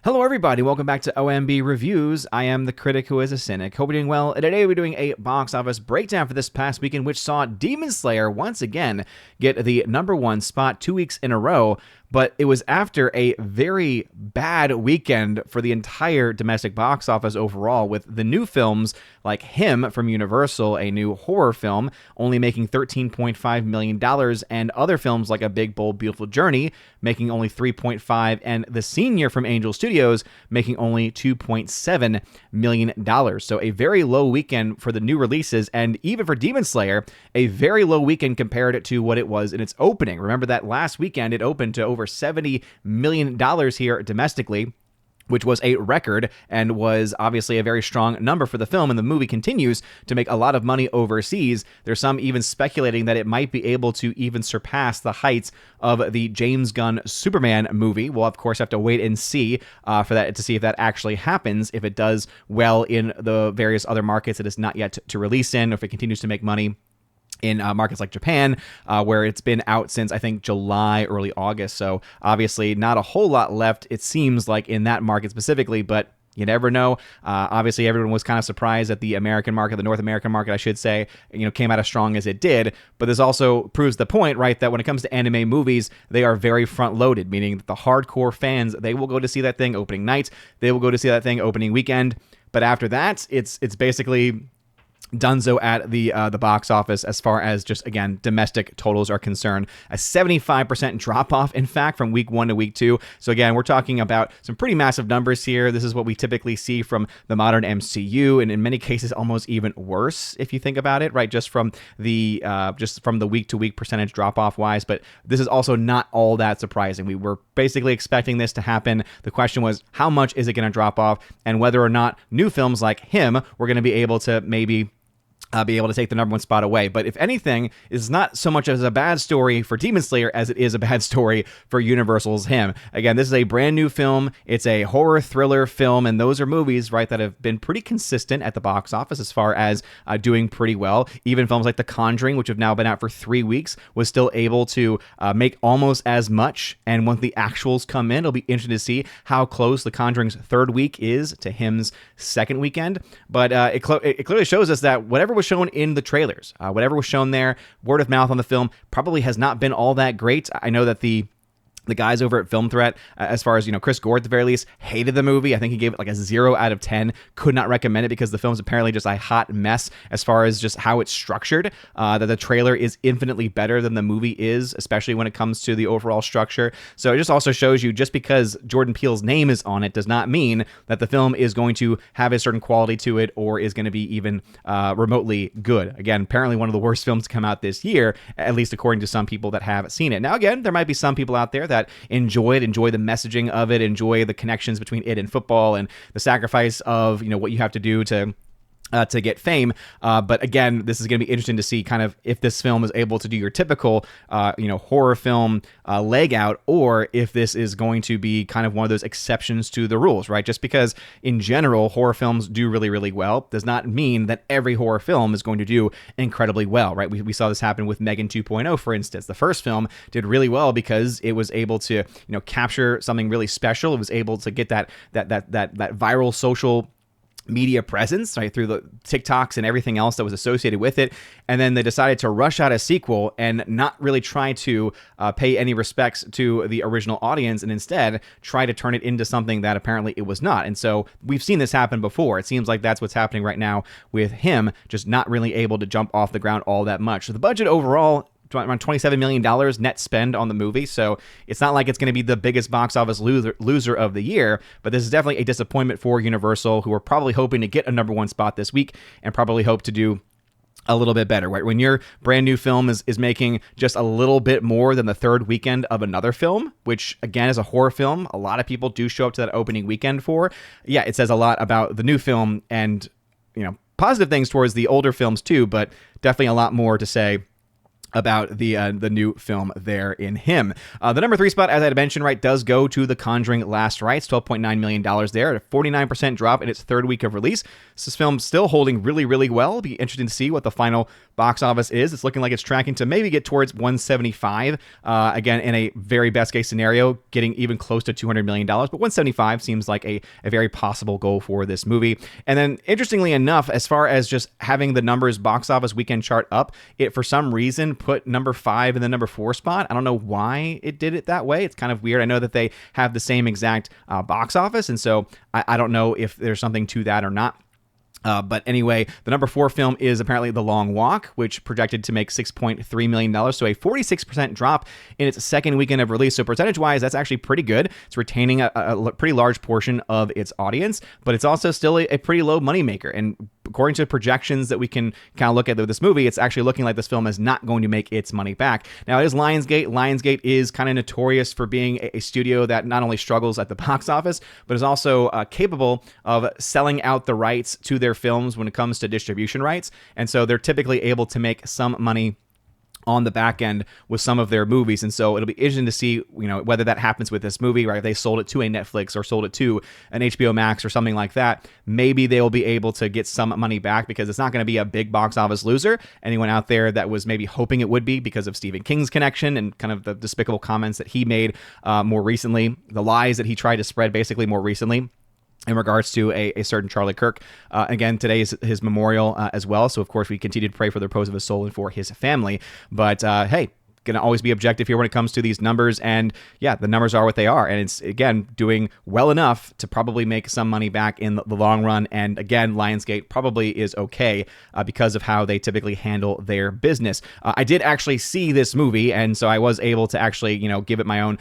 Hello everybody, welcome back to OMB Reviews. I am the critic who is a cynic. Hope you're doing well. And today we're doing a box office breakdown for this past weekend, which saw Demon Slayer once again get the #1 spot 2 weeks in a row. But it was after a very bad weekend for the entire domestic box office overall, with the new films like Him from Universal, a new horror film, only making $13.5 million, and other films like A Big, Bold, Beautiful Journey making only $3.5 million, and The Senior from Angel Studios making only $2.7 million. So a very low weekend for the new releases, and even for Demon Slayer, a very low weekend compared to what it was in its opening. Remember that last weekend it opened to over $70 million here domestically, which was a record and was obviously a very strong number for the film, and the movie continues to make a lot of money overseas. There's some even speculating that it might be able to even surpass the heights of the James Gunn Superman movie. We'll of course have to wait and see for that to see if that actually happens, if it does well in the various other markets it is not yet to release in, or if it continues to make money in markets like Japan, where it's been out since, I think, July, early August. So obviously not a whole lot left, it seems like, in that market specifically, but you never know. Obviously, everyone was kind of surprised that the American market, the North American market, I should say, came out as strong as it did. But this also proves the point, right, that when it comes to anime movies, they are very front-loaded, meaning that the hardcore fans, they will go to see that thing opening night, they will go to see that thing opening weekend. But after that, it's basically dunzo at the box office as far as just, again, domestic totals are concerned. A 75% drop-off, in fact, from week 1 to week 2. So again, we're talking about some pretty massive numbers here. This is what we typically see from the modern MCU, and in many cases almost even worse if you think about it, right? Just from the week-to-week percentage drop-off wise. But this is also not all that surprising. We were basically expecting this to happen. The question was, how much is it going to drop off, and whether or not new films like Him were going to be able to maybe be able to take the #1 spot away. But if anything, it's not so much as a bad story for Demon Slayer as it is a bad story for Universal's Him. Again, this is a brand new film. It's a horror thriller film, and those are movies, right, that have been pretty consistent at the box office as far as doing pretty well. Even films like The Conjuring, which have now been out for 3 weeks, was still able to make almost as much. And when the actuals come in, it'll be interesting to see how close The Conjuring's 3rd week is to Him's 2nd weekend. But it clearly shows us that whatever was shown in the trailers, whatever was shown there, word of mouth on the film probably has not been all that great. I know that the guys over at Film Threat, as far as, Chris Gore at the very least, hated the movie. I think he gave it like a 0 out of 10. Could not recommend it because the film's apparently just a hot mess as far as just how it's structured. That the trailer is infinitely better than the movie is, especially when it comes to the overall structure. So it just also shows you, just because Jordan Peele's name is on it does not mean that the film is going to have a certain quality to it or is going to be even remotely good. Again, apparently one of the worst films to come out this year, at least according to some people that have seen it. Now, again, there might be some people out there that enjoy the messaging of it, enjoy the connections between it and football, and the sacrifice of what you have to do to get fame. But again, this is going to be interesting to see kind of if this film is able to do your typical, horror film leg out, or if this is going to be kind of one of those exceptions to the rules, right? Just because in general, horror films do really, really well does not mean that every horror film is going to do incredibly well, right? We saw this happen with Megan 2.0, for instance. The first film did really well because it was able to, capture something really special. It was able to get that viral social media presence, right, through the TikToks and everything else that was associated with it. And then they decided to rush out a sequel and not really try to pay any respects to the original audience, and instead try to turn it into something that apparently it was not. And so we've seen this happen before. It seems like that's what's happening right now with Him, just not really able to jump off the ground all that much. So the budget overall, around $27 million net spend on the movie, so it's not like it's going to be the biggest box office loser of the year, but this is definitely a disappointment for Universal, who are probably hoping to get a #1 spot this week and probably hope to do a little bit better, right? When your brand new film is making just a little bit more than the 3rd weekend of another film, which again is a horror film, a lot of people do show up to that opening weekend for. Yeah, it says a lot about the new film, and positive things towards the older films too, but definitely a lot more to say about the new film there in Him. The number 3 spot, as I had mentioned, right, does go to The Conjuring Last Rites, $12.9 million there, at a 49% drop in its third week of release. This film's still holding really, really well. It'll be interesting to see what the final box office is. It's looking like it's tracking to maybe get towards 175. Again, in a very best case scenario, getting even close to $200 million, but 175 seems like a very possible goal for this movie. And then, interestingly enough, as far as just having the numbers box office weekend chart up, it for some reason put number 5 in the number 4 spot. I don't know why it did it that way. It's kind of weird. I know that they have the same exact box office, and so I don't know if there's something to that or not. But anyway, the number 4 film is apparently The Long Walk, which projected to make $6.3 million, so a 46% drop in its second weekend of release. So percentage-wise, that's actually pretty good. It's retaining a pretty large portion of its audience, but it's also still a pretty low moneymaker. And according to projections that we can kind of look at with this movie, it's actually looking like this film is not going to make its money back. Now, it is Lionsgate. Lionsgate is kind of notorious for being a studio that not only struggles at the box office, but is also capable of selling out the rights to their films when it comes to distribution rights. And so they're typically able to make some money on the back end with some of their movies. And so it'll be interesting to see, whether that happens with this movie, right? If they sold it to a Netflix or sold it to an HBO Max or something like that, maybe they will be able to get some money back, because it's not going to be a big box office loser. Anyone out there that was maybe hoping it would be because of Stephen King's connection and kind of the despicable comments that he made more recently, the lies that he tried to spread basically more recently in regards to a certain Charlie Kirk. Again, today is his memorial as well. So, of course, we continue to pray for the repose of his soul and for his family. But, hey, going to always be objective here when it comes to these numbers. And, yeah, the numbers are what they are. And it's, again, doing well enough to probably make some money back in the long run. And, again, Lionsgate probably is okay because of how they typically handle their business. I did actually see this movie, and so I was able to actually, give it my own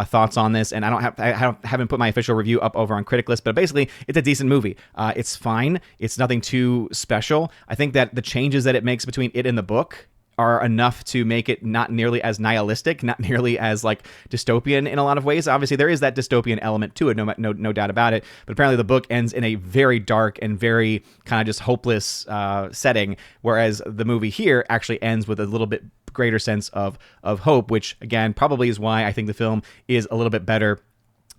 thoughts on this. And I haven't put my official review up over on Critic List, but basically it's a decent movie. It's fine. It's nothing too special. I think that the changes that it makes between it and the book are enough to make it not nearly as nihilistic, not nearly as like dystopian in a lot of ways. Obviously, there is that dystopian element to it, no doubt about it. But apparently, the book ends in a very dark and very kind of just hopeless setting, whereas the movie here actually ends with a little bit greater sense of hope, which again probably is why I think the film is a little bit better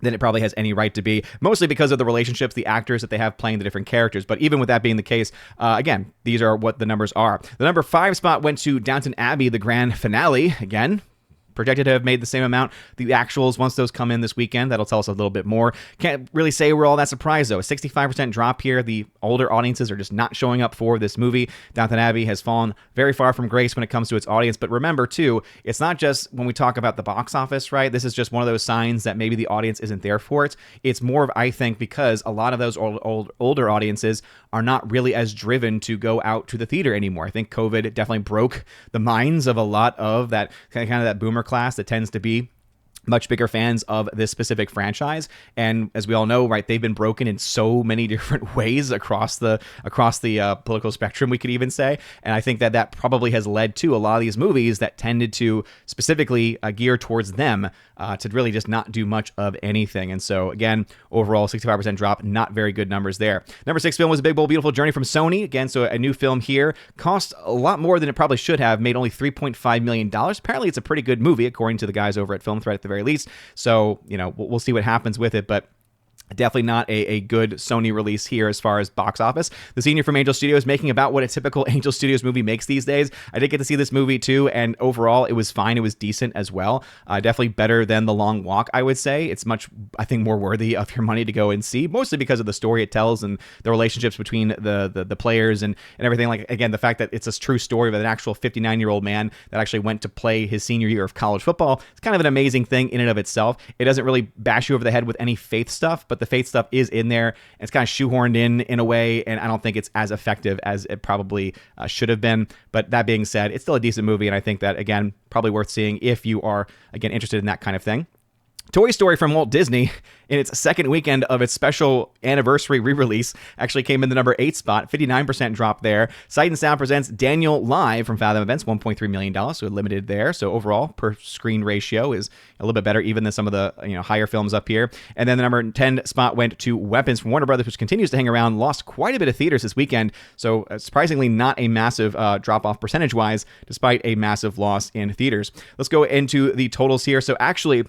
than it probably has any right to be, mostly because of the relationships, the actors that they have playing the different characters. But even with that being the case, again, these are what the numbers are. The number 5 spot went to Downton Abbey, the grand finale. Again, projected to have made the same amount. The actuals, once those come in this weekend, that'll tell us a little bit more. Can't really say we're all that surprised, though. A 65% drop here. The older audiences are just not showing up for this movie. Downton Abbey has fallen very far from grace when it comes to its audience. But remember, too, it's not just when we talk about the box office, right? This is just one of those signs that maybe the audience isn't there for it. It's more of, I think, because a lot of those older audiences are not really as driven to go out to the theater anymore. I think COVID definitely broke the minds of a lot of that kind of that boomer class that tends to be much bigger fans of this specific franchise. And as we all know, right, they've been broken in so many different ways across the political spectrum, we could even say. And I think that probably has led to a lot of these movies that tended to specifically gear towards them to really just not do much of anything. And so again, overall 65% drop, not very good numbers there. Number 6 film was A Big Bold Beautiful Journey from Sony. Again, so a new film here, cost a lot more than it probably should have, made only $3.5 million. Apparently it's a pretty good movie, according to the guys over at Film Threat at the very least. So, we'll see what happens with it, but definitely not a good Sony release here as far as box office. The senior from Angel Studios making about what a typical Angel Studios movie makes these days. I did get to see this movie too, and overall it was fine. It was decent as well. Definitely better than The Long Walk, I would say. It's much, I think, more worthy of your money to go and see, mostly because of the story it tells and the relationships between the players and everything. Like, again, the fact that it's a true story of an actual 59-year-old man that actually went to play his senior year of college football. It's kind of an amazing thing in and of itself. It doesn't really bash you over the head with any faith stuff, but the faith stuff is in there. And it's kind of shoehorned in a way, and I don't think it's as effective as it probably should have been. But that being said, it's still a decent movie, and I think that, again, probably worth seeing if you are, again, interested in that kind of thing. Toy Story from Walt Disney, in its second weekend of its special anniversary re-release, actually came in the number 8 spot, 59% drop there. Sight and Sound presents Daniel Live from Fathom Events, $1.3 million, so limited there. So overall, per screen ratio is a little bit better even than some of the higher films up here. And then the number 10 spot went to Weapons from Warner Brothers, which continues to hang around, lost quite a bit of theaters this weekend. So surprisingly not a massive drop-off percentage-wise, despite a massive loss in theaters. Let's go into the totals here. So actually,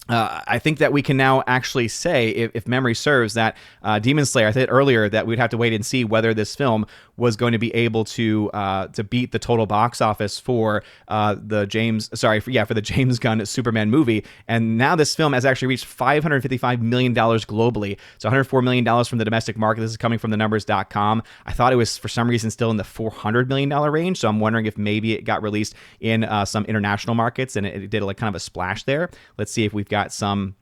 I think that we can now actually say, if memory serves, that Demon Slayer, I said earlier that we'd have to wait and see whether this film was going to be able to beat the total box office for the James Gunn Superman movie. And now this film has actually reached $555 million globally. So $104 million from the domestic market. This is coming from thenumbers.com. I thought it was, for some reason, still in the $400 million range. So I'm wondering if maybe it got released in some international markets and it did kind of a splash there. Let's see if we've got some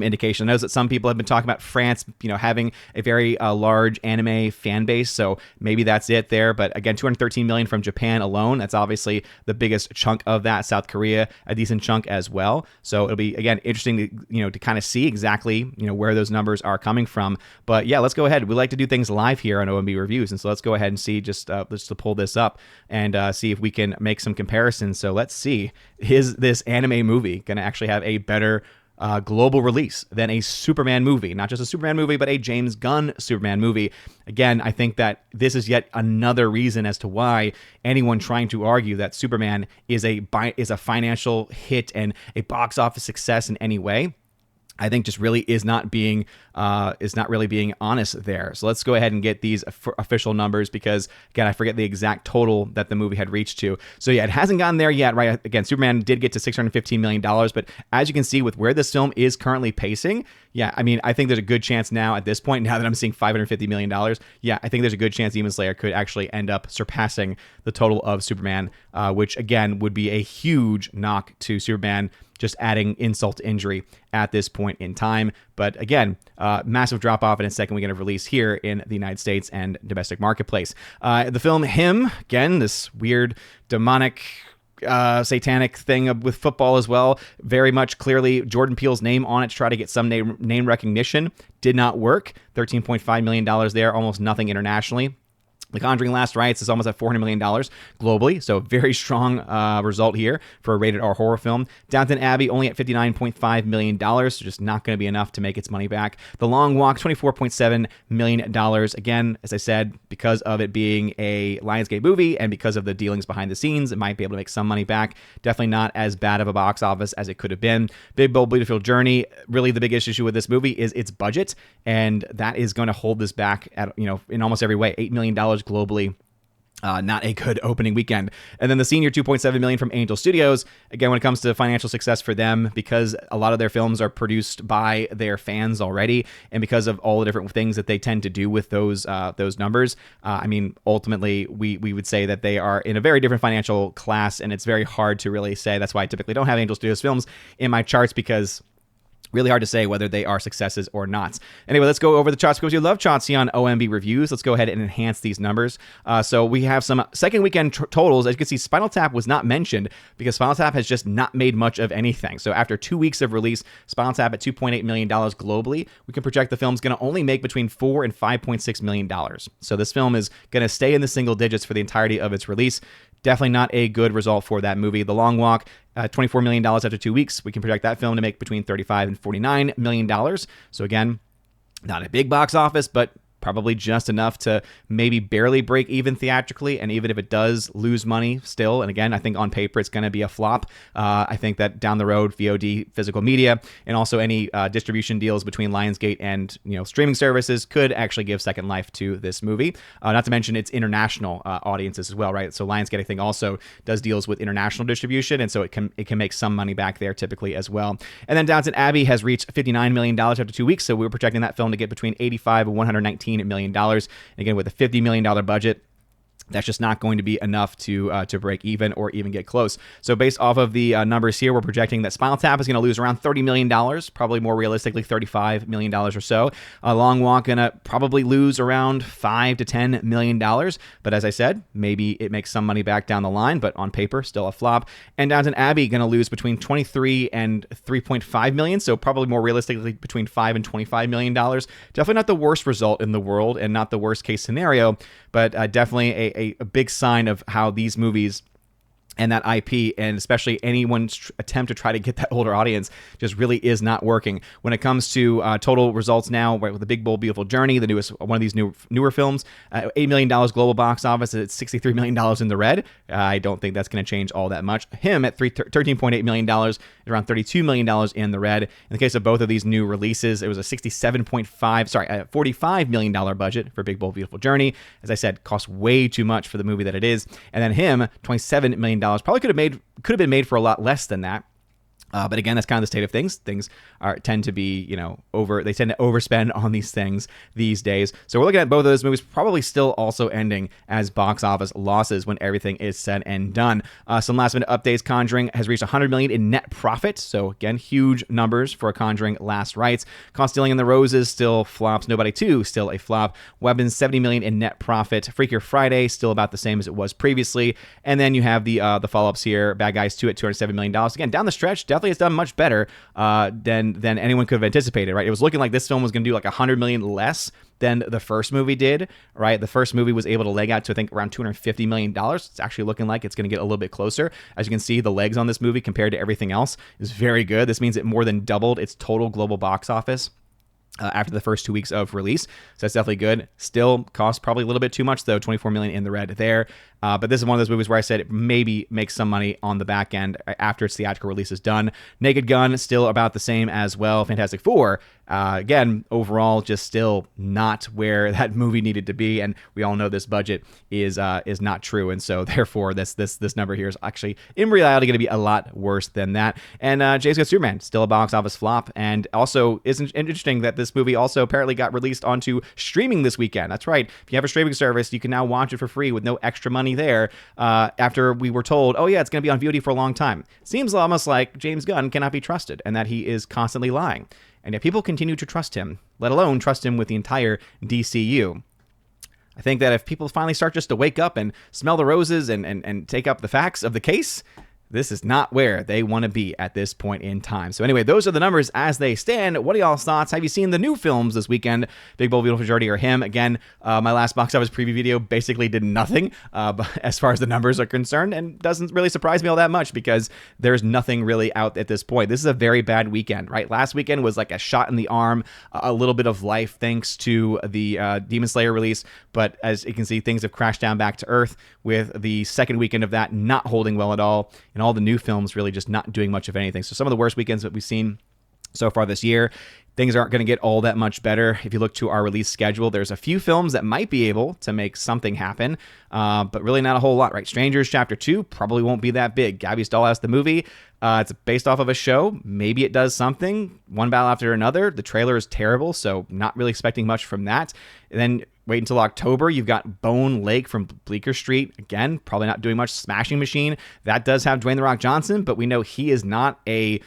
indication. I know that some people have been talking about France, having a very large anime fan base, so maybe that's it there. But again, 213 million from Japan alone. That's obviously the biggest chunk of that. South Korea, a decent chunk as well. So it'll be, again, interesting to kind of see exactly where those numbers are coming from. But yeah, let's go ahead. We like to do things live here on OMB Reviews, and so let's go ahead and see just to pull this up and see if we can make some comparisons. So let's see, is this anime movie going to actually have a better global release than a Superman movie? Not just a Superman movie, but a James Gunn Superman movie. Again, I think that this is yet another reason as to why anyone trying to argue that Superman is a financial hit and a box office success in any way, I think just really is not really being honest there. So let's go ahead and get these official numbers, because again, I forget the exact total that the movie had reached to. So yeah, it hasn't gotten there yet, right? Again, Superman did get to $615 million, but as you can see with where this film is currently pacing, yeah, I mean, I think there's a good chance now at this point, now that I'm seeing $550 million, yeah, I think there's a good chance Demon Slayer could actually end up surpassing the total of Superman, which again would be a huge knock to Superman, just adding insult to injury at this point in time. But again, massive drop off in its second weekend of release here in the United States and domestic marketplace. The film Him, again, this weird demonic satanic thing with football as well. Very much clearly Jordan Peele's name on it to try to get some name recognition. Did not work. $13.5 million there, almost nothing internationally. The Conjuring Last Rites is almost at $400 million globally, so very strong result here for a rated R horror film. Downton Abbey only at $59.5 million, so just not going to be enough to make its money back. The Long Walk, $24.7 million. Again, as I said, because of it being a Lionsgate movie and because of the dealings behind the scenes, it might be able to make some money back. Definitely not as bad of a box office as it could have been. Big Bold Beautiful Journey, really the biggest issue with this movie is its budget, and that is going to hold this back at in almost every way. $8 million globally. Not a good opening weekend. And then The Senior, $2.7 million from Angel Studios. Again, when it comes to financial success for them, because a lot of their films are produced by their fans already, and because of all the different things that they tend to do with those numbers, I mean, ultimately, we would say that they are in a very different financial class, and it's very hard to really say. That's why I typically don't have Angel Studios films in my charts, because really hard to say whether they are successes or not. Anyway, let's go over the charts because you love charts on OMB Reviews. Let's go ahead and enhance these numbers. So we have some second weekend totals. As you can see, Spinal Tap was not mentioned because Spinal Tap has just not made much of anything. So after 2 weeks of release, Spinal Tap at $2.8 million globally. We can project the film's going to only make between $4 and $5.6 million. So this film is going to stay in the single digits for the entirety of its release. Definitely not a good result for that movie. The Long Walk, $24 million after 2 weeks. We can project that film to make between $35 and $49 million. So again, not a big box office, but probably just enough to maybe barely break even theatrically. And even if it does lose money still, and again, I think on paper it's going to be a flop. I think that down the road, VOD, physical media, and also any distribution deals between Lionsgate and streaming services could actually give second life to this movie. Not to mention its international audiences as well, right? So Lionsgate, I think, also does deals with international distribution, and so it can make some money back there typically as well. And then Downton Abbey has reached $59 million after 2 weeks, so we were projecting that film to get between $85 and $119 million. And again, with a $50 million budget, that's just not going to be enough to break even or even get close. So based off of the numbers here, we're projecting that Spinal Tap is going to lose around $30 million, probably more realistically $35 million or so. Long Walk going to probably lose around $5 to $10 million. But as I said, maybe it makes some money back down the line, but on paper, still a flop. And Downton Abbey going to lose between 23 and 3.5 million, so probably more realistically between $5 and $25 million. Definitely not the worst result in the world and not the worst case scenario, but definitely a big sign of how these movies and that IP, and especially anyone's attempt to try to get that older audience, just really is not working. When it comes to total results now, right, with The Big Bold Beautiful Journey, the newest one of these newer films, $8 million global box office, it's $63 million in the red. I don't think that's going to change all that much. Him at $13.8 million, around $32 million in the red. In the case of both of these new releases, it was a $45 million budget for Big Bold Beautiful Journey. As I said, costs way too much for the movie that it is. And then him, $27 million. Probably could have been made for a lot less than that. But again, that's kind of the state of things. Things tend to be, they tend to overspend on these things these days. So we're looking at both of those movies probably still also ending as box office losses when everything is said and done. Some last minute updates. Conjuring has reached $100 million in net profit. So again, huge numbers for Conjuring last rites. Caught Stealing in the Roses still flops. Nobody 2 still a flop. Weapons, $70 million in net profit. Freakier Friday still about the same as it was previously. And then you have the follow-ups here. Bad Guys 2 at $207 million. Again, down the stretch, definitely it's done much better than anyone could have anticipated, right? It was looking like this film was going to do like $100 million less than the first movie did, right? The first movie was able to leg out to, I think, around $250 million. It's actually looking like it's going to get a little bit closer. As you can see, the legs on this movie compared to everything else is very good. This means it more than doubled its total global box office after the first 2 weeks of release. So that's definitely good. Still costs probably a little bit too much, though. $24 million in the red there. But this is one of those movies where I said it maybe makes some money on the back end after its theatrical release is done. Naked Gun, still about the same as well. Fantastic Four, again, overall, just still not where that movie needed to be. And we all know this budget is not true. And so therefore, this number here is actually, in reality, going to be a lot worse than that. And James Gunn Superman, still a box office flop. And also, isn't interesting that this movie also apparently got released onto streaming this weekend. That's right. If you have a streaming service, you can now watch it for free with no extra money there, after we were told, oh yeah, it's going to be on VOD for a long time. Seems almost like James Gunn cannot be trusted and that he is constantly lying. And yet people continue to trust him, let alone trust him with the entire DCU. I think that if people finally start just to wake up and smell the roses and take up the facts of the case, this is not where they want to be at this point in time. So anyway, those are the numbers as they stand. What are y'all's thoughts? Have you seen the new films this weekend? Big Bold Beautiful Journey or Him? Again, my last box office preview video basically did nothing as far as the numbers are concerned, and doesn't really surprise me all that much because there's nothing really out at this point. This is a very bad weekend, right? Last weekend was like a shot in the arm, a little bit of life thanks to the Demon Slayer release, but as you can see, things have crashed down back to earth with the second weekend of that not holding well at all, and all the new films really just not doing much of anything. So some of the worst weekends that we've seen so far this year. Things aren't going to get all that much better. If you look to our release schedule, there's a few films that might be able to make something happen, but really not a whole lot, right? Strangers Chapter 2 probably won't be that big. Gabby's Dollhouse, the movie, it's based off of a show. Maybe it does something. One Battle After Another. The trailer is terrible, so not really expecting much from that. And then wait until October. You've got Bone Lake from Bleecker Street. Again, probably not doing much. Smashing Machine. That does have Dwayne "The Rock" Johnson, but we know he is not a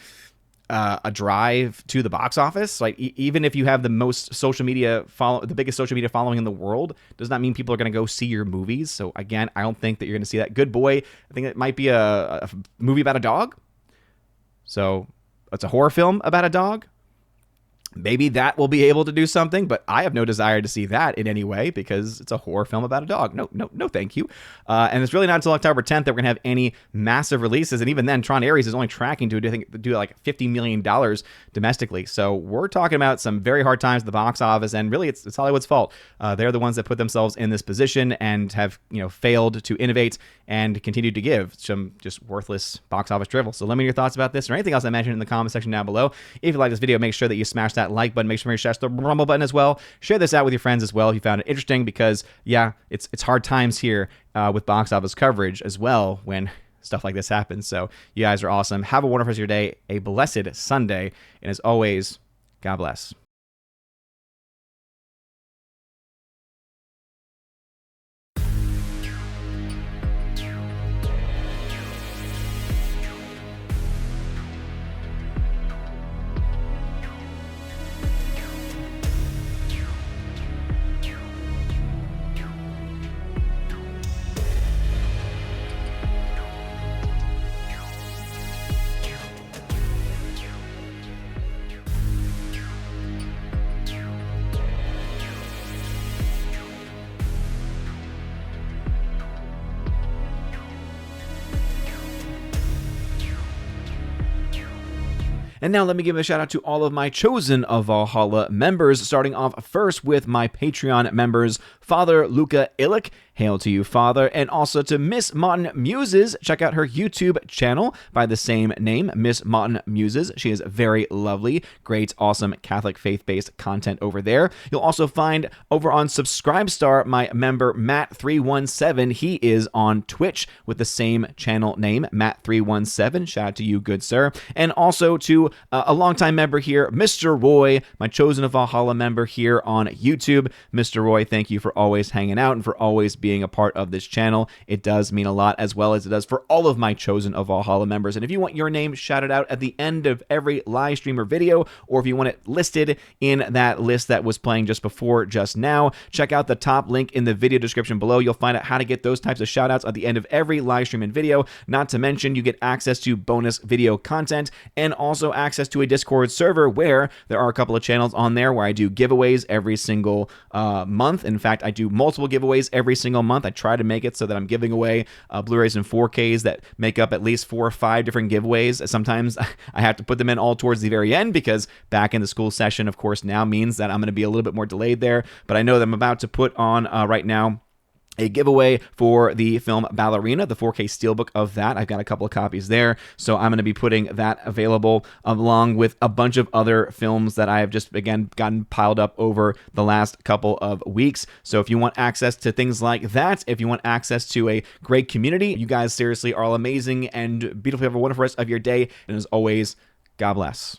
drive to the box office. Like even if you have the most social media the biggest social media following in the world, does not mean people are going to go see your movies. So again, I don't think that you're going to see that. Good Boy, I think it might be a movie about a dog. So it's a horror film about a dog. Maybe that will be able to do something, but I have no desire to see that in any way because it's a horror film about a dog. No, thank you. And it's really not until October 10th that we're going to have any massive releases. And even then, Tron Ares is only tracking to do like $50 million domestically. So we're talking about some very hard times at the box office. And really, it's Hollywood's fault. They're the ones that put themselves in this position and have failed to innovate and continue to give some just worthless box office drivel. So let me know your thoughts about this or anything else I mentioned in the comment section down below. If you like this video, make sure that you smash that like button. Make sure you smash the rumble button as well. Share this out with your friends as well if you found it interesting, because yeah, it's hard times here with box office coverage as well when stuff like this happens. So you guys are awesome. Have a wonderful rest of your day, a blessed Sunday, and as always, God bless. And now let me give a shout out to all of my Chosen of Valhalla members, starting off first with my Patreon members, Father Luca Illick, hail to you, Father, and also to Miss Mountain Muses. Check out her YouTube channel by the same name, Miss Mountain Muses. She is very lovely, great, awesome Catholic faith-based content over there. You'll also find over on Subscribestar my member Matt317. He is on Twitch with the same channel name, Matt317. Shout out to you, good sir. And also to a longtime member here, Mr. Roy, my Chosen of Valhalla member here on YouTube. Mr. Roy, thank you for always hanging out and for always being a part of this channel. It does mean a lot, as well as it does for all of my Chosen of Valhalla members. And if you want your name shouted out at the end of every live stream or video, or if you want it listed in that list that was playing just before, just now, check out the top link in the video description below. You'll find out how to get those types of shout outs at the end of every live stream and video. Not to mention, you get access to bonus video content and also access to a Discord server where there are a couple of channels on there where I do giveaways every single month. In fact, I do multiple giveaways every single month. I try to make it so that I'm giving away Blu-rays and 4Ks that make up at least 4 or 5 different giveaways. Sometimes I have to put them in all towards the very end because back in the school session, of course, now means that I'm going to be a little bit more delayed there. But I know that I'm about to put on right now a giveaway for the film Ballerina, the 4K steelbook of that. I've got a couple of copies there, so I'm going to be putting that available along with a bunch of other films that I have just, again, gotten piled up over the last couple of weeks. So if you want access to things like that, if you want access to a great community, you guys seriously are all amazing and beautiful. Have a wonderful rest of your day, and as always, God bless.